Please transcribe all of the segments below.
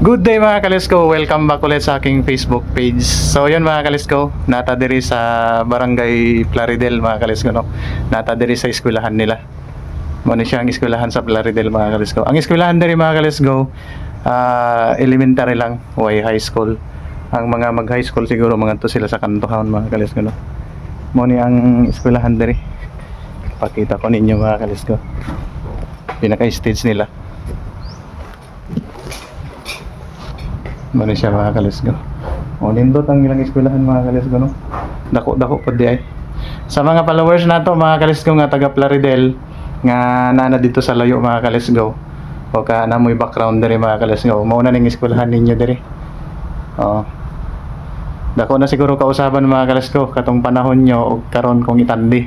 Good day mga kalisko, welcome back ulit sa aking Facebook page. So yun mga kalisko, nata diri sa Barangay Plaridel mga kalisko, no? Nata diri sa eskwelahan nila. Muna siya ang eskwelahan sa Plaridel mga kalisko. Ang eskwelahan diri mga kalisko, elementary lang, way high school. Ang mga mag high school siguro mga to sila sa kantohan mga kalisko, no? Muna ang eskwelahan diri. Pakita ko ninyo mga kalisko. Pinaka-stage nila. Muna siya mga kalisgo. O nindot ang ilang eskwelahan mga kalisgo, no? Dako-dako po di ay. Sa mga followers nato mga kalisgo nga taga Plaridel nga nana dito sa layo mga kalisgo. O ka na mo'y background diri mga kalisgo. Mao na ning eskwelahan ninyo diri. O. Dako na siguro kausaban mga kalisgo katong panahon nyo og karon kong itandi.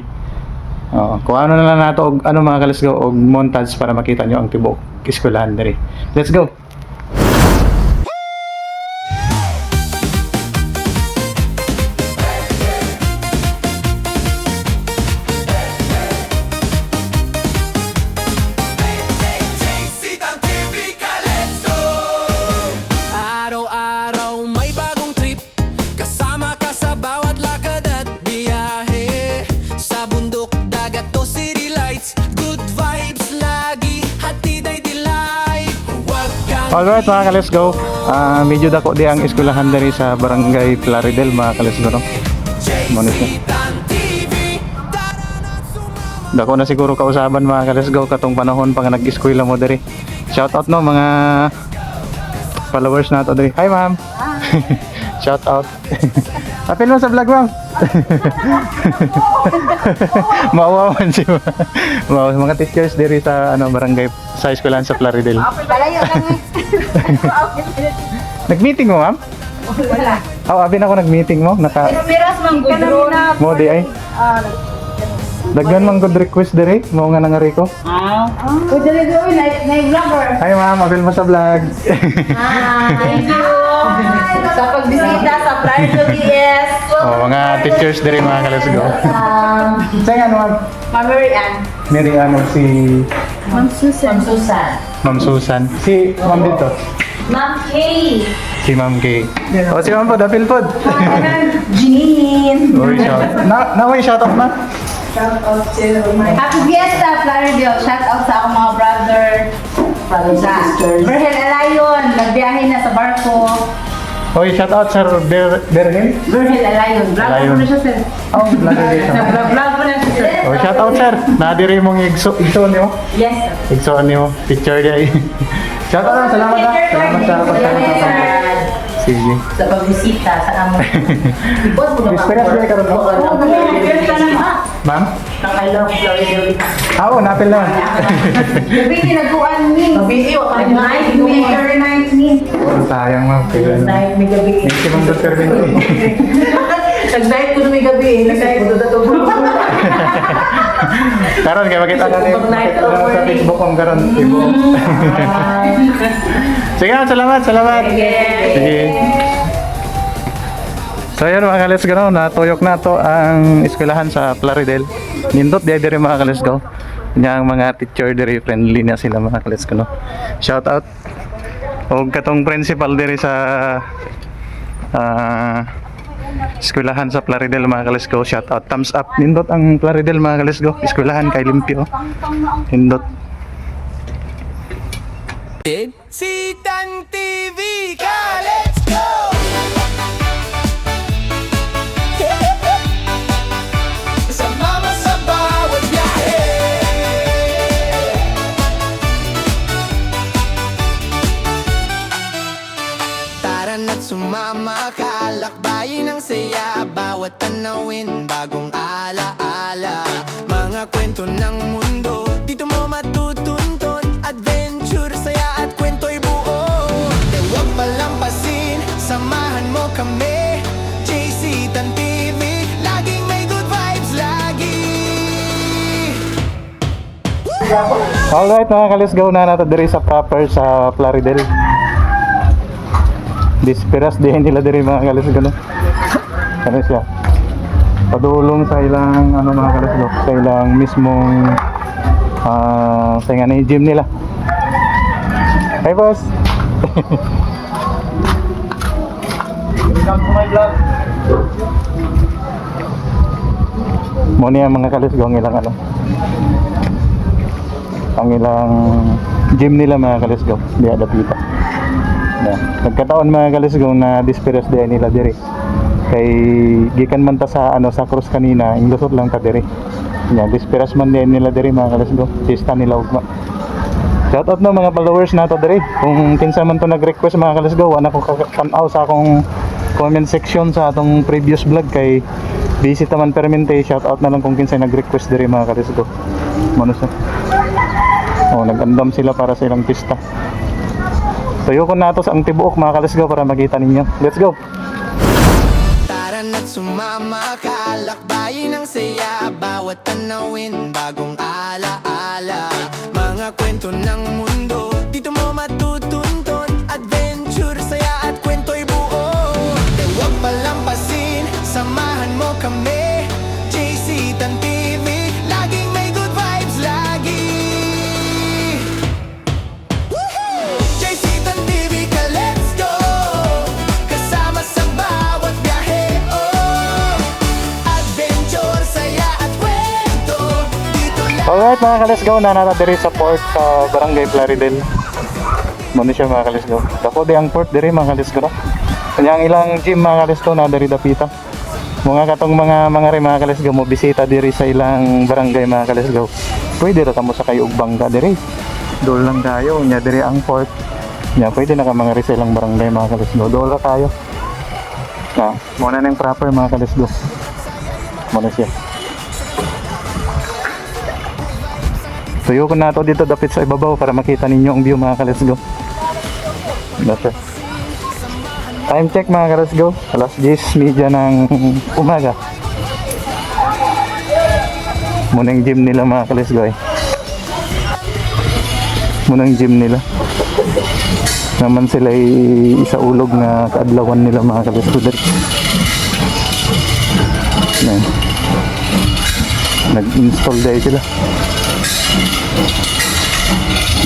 O, kung ano na lang nato og ano mga kalisgo og montage para makita nyo ang tibok eskwelahan diri. Let's go. Alright mga ka-let's-go, medyo dako di ang eskwelahan dari sa Barangay Plaridel mga ka-let's-go, no? Muna siya. Dako na siguro kausaban mga ka-let's-go katong panahon pa nga nag-eskwela mo dari. Shout out no mga followers nato dari. Hi ma'am. Shout out. Apil mo sa vlog ma'am. Maawawan si ma'am. Mga teachers diri sa ano barangay sa eskwelahan sa Plaridel. Palayo lang eh. Nag-meeting mo, ma'am? Wala. Oh, abin ako nag-meeting mo. Miras mang gudron. Mo di ay. Daghan mang good request dire, mo nga nangari ko. Kung dali doon, na-vlogger. Hi ma'am, abin mo sa vlog. Thank you. Sa pagbisita sa Plaridel DS. Oh, mga teachers dire mga kalasgo. Say ano ma'am? Ma'am Mary Ann. Mary Ann si Ma'am Susan. Ma'am Susan. Si ma'am dito. Ma'am Kay. Si Ma'am Kay. Oh, si ma'am po, dapil po. Jean. Oy, shout. Naway shout out ma'am. Shout out to my Happy Fiesta, Plaridel. Shout out sa akong mga brothers and sisters. Virgin Alayon, nagbiyahe na sa barko. Oy, shout out sir Berhen. Virgin Alayon. Vlog Alayon. ko na siya, sir. Oh, vlog dito. Nag-vlog ko na siya, sir. Oh, shout out sir. Nadiri mong igso niyo. Yes, sir. Igso niyo. Picture dia. Shout out, salamat ha. Salamat sa pagtawag sa sige. Sa pagbisita sa amon. Ibot mo naman. Disperas dia karon no? Ma'am? Nakailang Plaridel. Oo, napil naman. Gabi ni nagkuhan ni. Gabi wa ka night ni every night ni. Sayang ma'am. Night mi gabi. Thank you ma'am Dr. Binti. Nag-night ko mi gabi. Nag-night ko dato bro. Karon kay makita natin sa Facebook kung karon ibo. Sige, salamat. Sige. So yun mga ka-let's go, natuyok na to ang eskwelahan sa Plaridel. Nindot di diri mga ka-let's go. Yang mga teacher diri friendly na sila mga ka-let's go, no? Shout out. Og katong principal diri sa eskwelahan sa Plaridel mga ka-let's go. Shout out. Thumbs up. Nindot ang Plaridel mga ka-let's go. Eskwelahan kay limpyo. Nindot. Sitan TV ka, let's go! Sumama sa bawat biyahe. Tara na't sumama ka, lakbayin ang saya. Bawat tanawin, bagong alaala. Mga kwento ng mundo, dito mo matutunton. Adventure, saya at kwento'y buo. De huwag malampasin, samahan mo kami. JC Tan TV, laging may good vibes, lagi. Alright mga ka-let's go na nato diri sa proper sa Plaridel. Disperas din nila diri mga ka-let's go, no? Ano siya? Padulong sa ilang ano mga ka-let's go, sa ilang mismong sa nga na yung gym nila. Hey boss, Welcome to my vlog. Muna yung mga kalisgaw ang ilang ano. Ang ilang gym nila mga kalisgaw. Di ada pita. Nagkataon mga kalisgaw na disperas di nila diri. Kay gikan man ta sa ano sa cross kanina, inglusot lang ta diri. Disperas man di nila diri mga kalisgaw. Pista nila ugma. Shoutout na mga followers nato diri. Kung kinsa man to nag-request mga kalisgaw, ana ko kan-aw sa akong comment section sa atong previous vlog kay busy taman permente. Shoutout na lang kung kinsa nag-request diri mga kalisgaw. Mano sa. Oh, nag-andam sila para sa ilang pista. Tuyo ko na to sa ang tibuok mga kalisgaw para makita ninyo. Let's go. Tara na't sumama ka, lakbayin ang saya, bawat tanawin, bagong alaala. Mga kwento ng mundo, dito mo matutunton, adventure, saya at kwento'y buo. E huwag palampasin, samahan mo kami, JC Tan TV, laging may good vibes, lagi. JC Tan TV ka, let's go, kasama sa bawat biyahe, oh. Adventure, saya at kwento, dito lang. Alright mga kalisgaw, nanata diri sa port sa Barangay Plaridel. Muna siya mga kalisgaw. Dako di ang port diri mga kalisgaw. Kanya ang ilang gym mga kalisgaw na diri dapita. Mga katong mga rin mga kalisgaw mo bisita diri sa ilang barangay mga kalisgaw. Pwede ra tamo sa kayo og bangka diri. Dol lang kayo nya diri ang port. Nya pwede na ka mga rin sa ilang barangay mga kalisgaw. Dol ra kayo. Na, muna na yung proper mga kalisgaw. Muna siya. Tuyo ko na to dito dapit sa ibabaw para makita ninyo ang view mga kalisgaw. That's it. Time check mga kalisgaw. Alas 10:30 ng umaga. Muna yung gym nila mga kalisgaw eh. Muna yung gym nila. Naman sila isa ulog na kaadlawan nila mga kalisgaw. Nag-install dahil sila.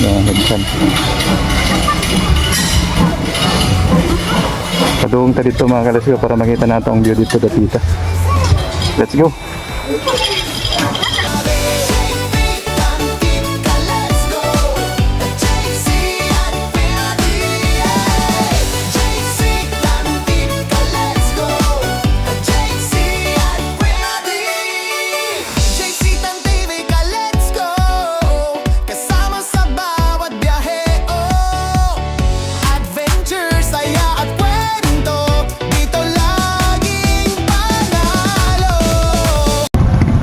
Nagsan. Paduong ta dito mga kalisgaw para makita natin ang view dito dapita. Let's go.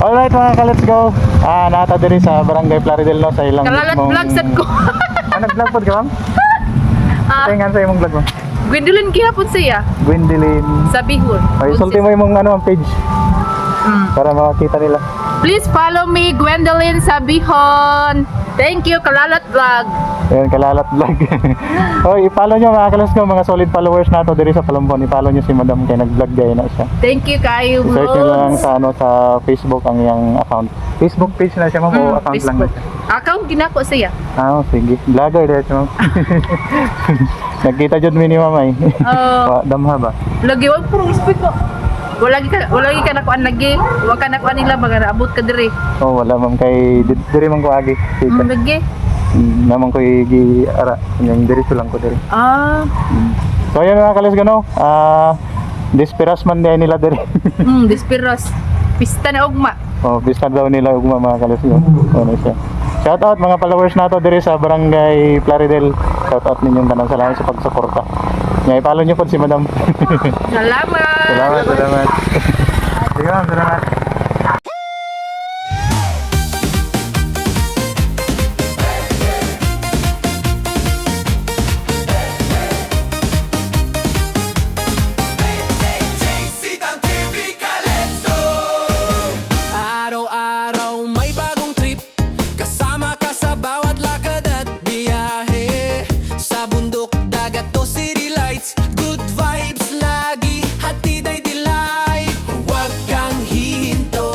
Alright mga ka-let's-go. Nata diri sa Barangay Plaridel no sa ilang Kalalat vlog sad ko. Nag-vlog pod ka ma'am? Tingnan sa imong vlog mo. Gwendolyn gihapon siya Gwendolyn. sa Bihon. Ay, sulti mo imong ano ang page. Para makita nila. Please follow me, Gwendolyn sa Bihon. Thank you, Kalalat Vlog. Ayun, Kalalat Vlog. Hoy, i-follow nyo mga ka-let's-go, mga solid followers nato diri sa Palampon. I-follow nyo si Madam kay nag-vlog gaya na siya. Thank you kayo, I-search nyo lang sa ano sa Facebook ang iyang account. Facebook page na siya ma'am o account lang na Facebook. siya? Account ginako siya. Sige. Vlogger dahil siya ma'am. Nagkita dyan ni ma'am ay. Damha ba? Lagi wag puro speak ko. Wala gi ka nakuan lagi. Wag ka nakuan nila mga abot ka diri. Wala ma'am kay diri man ko agi. Lagi. Naman ko gi ara yung diri lang ko diri. So ayun mga kalisgaw no. Disperas man din nila diri. Disperos. Pista na ugma. Pista daw nila ugma mga kalisgaw. Ano siya. Shout out mga followers nato diri sa Barangay Plaridel. Shout out ninyong tanan, salamat sa pagsuporta. I-follow niyo po si Madam. Salamat. Salamat. Sige ma'am, salamat. Araw-araw may bagong trip, kasama ka sa bawat lakad at biyahe. Sa bundok, dagat o city lights, good vibes lagi, hatid ay delight. Huwag kang hihinto.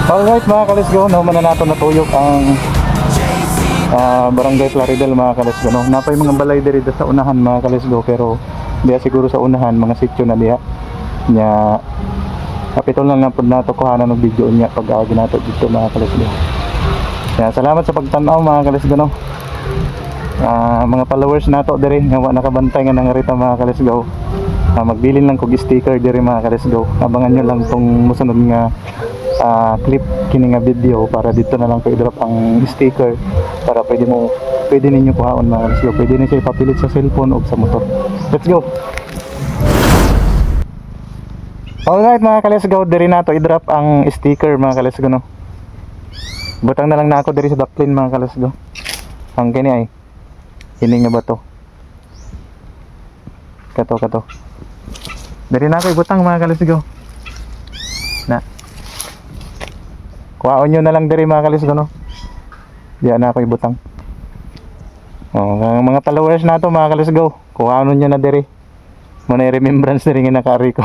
Alright mga kalisgaw, no, muna nato natuyok ang Barangay Plaridel mga kalisgo no. Napay mga balay diri sa unahan mga kalisgo pero diya siguro sa unahan mga sityo na diya nya kapitol lang na pud nato kuhanan og video niya pag agi nato dito mga kalisgo. Kaya salamat sa pagtan-aw mga kalisgo no. Mga followers nato diri nga wa nakabantay nga nangarita mga kalisgo. Magbilin lang kog sticker diri mga kalisgo. Abangan nyo lang tong musunod nga clip kini nga video para dito na lang ko i-drop ang sticker para pwede ninyo kuhaon mga kalisgo. Pwede na siya ipapilit sa cellphone o sa motor. Let's go. Alright mga kalisgo, diri na to i-drop ang sticker mga kalisgo no. Butang na lang na ako diri sa Daplin mga kalisgo. Ang kini ay hining nga ba to? Kato. Diri na ako ibutang mga kalisgo. Na. Kuhaon nyo na lang diri mga kalisgo no. Diyan na ako ibutang. Ang mga followers na to mga kalisgo, kuhaon nyo na diri. Muna remembrance diri nga nakaari ko.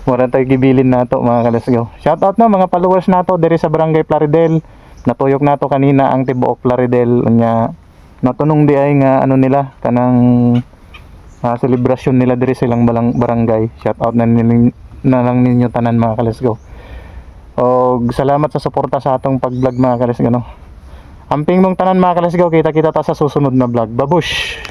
Mura tayo gibilin na to mga kalisgo. Shout out na mga followers na to diri sa Barangay Plaridel. Natuyok na to kanina ang tibuok Plaridel. Unya natunong di ay nga ano nila kanang selebrasyon nila diri silang barangay. Shout out na lang ninyo tanan mga kalisgo. Og salamat sa suporta sa atong pag-vlog mga kalisgo no. Amping mong tanan mga kalisgo, kita-kita ta sa susunod na vlog. Babush.